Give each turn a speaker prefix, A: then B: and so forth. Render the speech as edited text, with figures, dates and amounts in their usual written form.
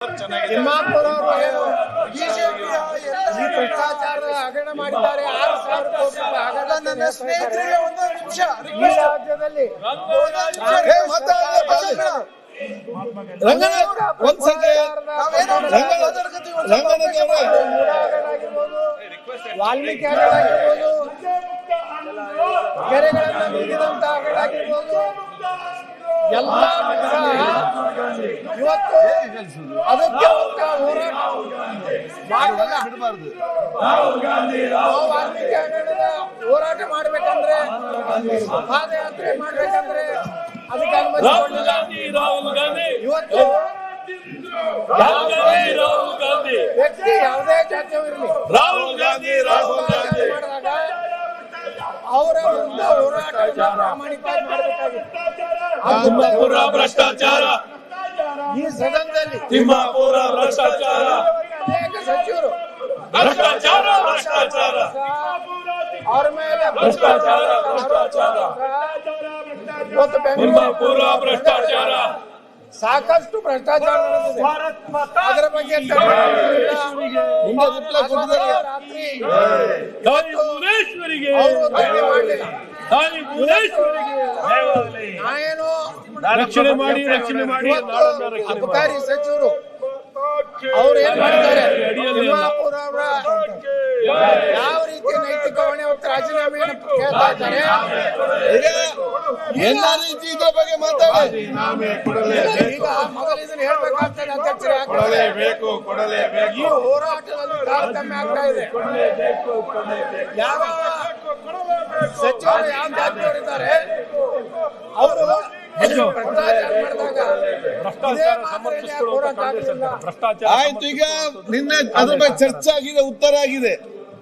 A: ತಿಮ್ಮಾಪುರವರು ಈ ಭ್ರಷ್ಟಾಚಾರದ ಹಗರಣ ಮಾಡಿದ್ದಾರೆ. 6,000 ಕೋಟಿ ರೂಪಾಯಿ ಹಗರಣ. ನನ್ನ ಸ್ನೇಹಿತರಿಗೆ ಒಂದು ನಿಮಿಷ ಈ ರಾಜ್ಯದಲ್ಲಿ ವಾಲ್ಮೀಕಿ ಆಗಿರ್ಬೋದು, ಕೆರೆಗಳನ್ನು ನೀಡಿದಂತ ಆಗಿರ್ಬೋದು, ಎಲ್ಲ ಇವತ್ತು ಅದಕ್ಕೆ ಹೋರಾಟ ಮಾಡಬಾರ್ದು. ವಾಲ್ಮೀಕಿ ಹಗರಣದ ಹೋರಾಟ ಮಾಡ್ಬೇಕಂದ್ರೆ, ಪಾದಯಾತ್ರೆ ಮಾಡ್ಬೇಕಂದ್ರೆ ಅದಕ್ಕೆ ಅನುಮತಿ ಕೊಡಲಿಲ್ಲ. ಇವತ್ತು ವ್ಯಕ್ತಿ ಯಾವುದೇ ಜಾತಿಯವಿರಲಿ
B: ರಾಹುಲ್ ಗಾಂಧಿ
A: ಮಾಡಿದಾಗ ಅವರ ವಿರುದ್ಧ ಹೋರಾಟ ಪ್ರಾಮಾಣಿಕವಾಗಿ ಮಾಡಬೇಕಾಗಿತ್ತು.
B: ತಿಮ್ಮಾಪುರ ಭ್ರಷ್ಟಾಚಾರ,
A: ಈ ಸದನದಲ್ಲಿ
B: ತಿಮ್ಮಾಪುರ ಭ್ರಷ್ಟಾಚಾರ,
A: ಅನೇಕ ಸಚಿವರು
B: ಭ್ರಷ್ಟಾಚಾರ ಭ್ರಷ್ಟಾಚಾರ,
A: ಅವರ ಮೇಲೆ
B: ಭ್ರಷ್ಟಾಚಾರ ಭ್ರಷ್ಟಾಚಾರ,
A: ಇವತ್ತು
B: ತಿಮ್ಮಾಪುರ ಭ್ರಷ್ಟಾಚಾರ,
A: ಸಾಕಷ್ಟು ಭ್ರಷ್ಟಾಚಾರ ನಡೆದಿದೆ. ಅದರ ಬಗ್ಗೆ ರಾತ್ರಿ
B: ತಾಯಿ ಭುವನೇಶ್ವರಿಗೆ
A: ಅವರು ಧರಣಿ ಮಾಡಲಿಲ್ಲ.
B: ತಾಯಿ ಭುವನೇಶ್ವರಿಗೆ
A: ನಾವೇನು
B: ರಕ್ಷಣೆ ಮಾಡಿ
A: ಅಬಕಾರಿ ಸಚಿವರು ಅವ್ರು ಏನ್ ಮಾಡಿದ್ದಾರೆ, ತಿಮ್ಮಾಪುರ ಅವರ ಯಾವ ರೀತಿ ನೈತಿಕ ಹೊಣೆ ಹೊತ್ತು ರಾಜೀನಾಮೆಯನ್ನು ಕೇಳ್ತಾ ಇದ್ದಾರೆ.
C: ಎಲ್ಲ ರೀತಿ ಇದ್ರ ಬಗ್ಗೆ ಮಾತಾಡಿ.
A: ಈಗ ಮೊದಲು ಇದನ್ನ ಹೇಳ್ಬೇಕಾಗ್ತದೆ ಅಧ್ಯಕ್ಷರೇ. ಈ ಹೋರಾಟದಲ್ಲಿ ತಾರತಮ್ಯ ಆಗ್ತಾ ಇದೆ. ಯಾವ ಸಚಿವರು ಯಾವ ಜಾತಿಯವರಿದ್ದಾರೆ ಅವರು ಭ್ರಷ್ಟಾಚಾರ ಮಾಡಿದಾಗ
C: ಆಯ್ತು, ಈಗ ನಿನ್ನೆ ಅದ್ರ ಬಗ್ಗೆ ಚರ್ಚೆ ಆಗಿದೆ, ಉತ್ತರ ಆಗಿದೆ.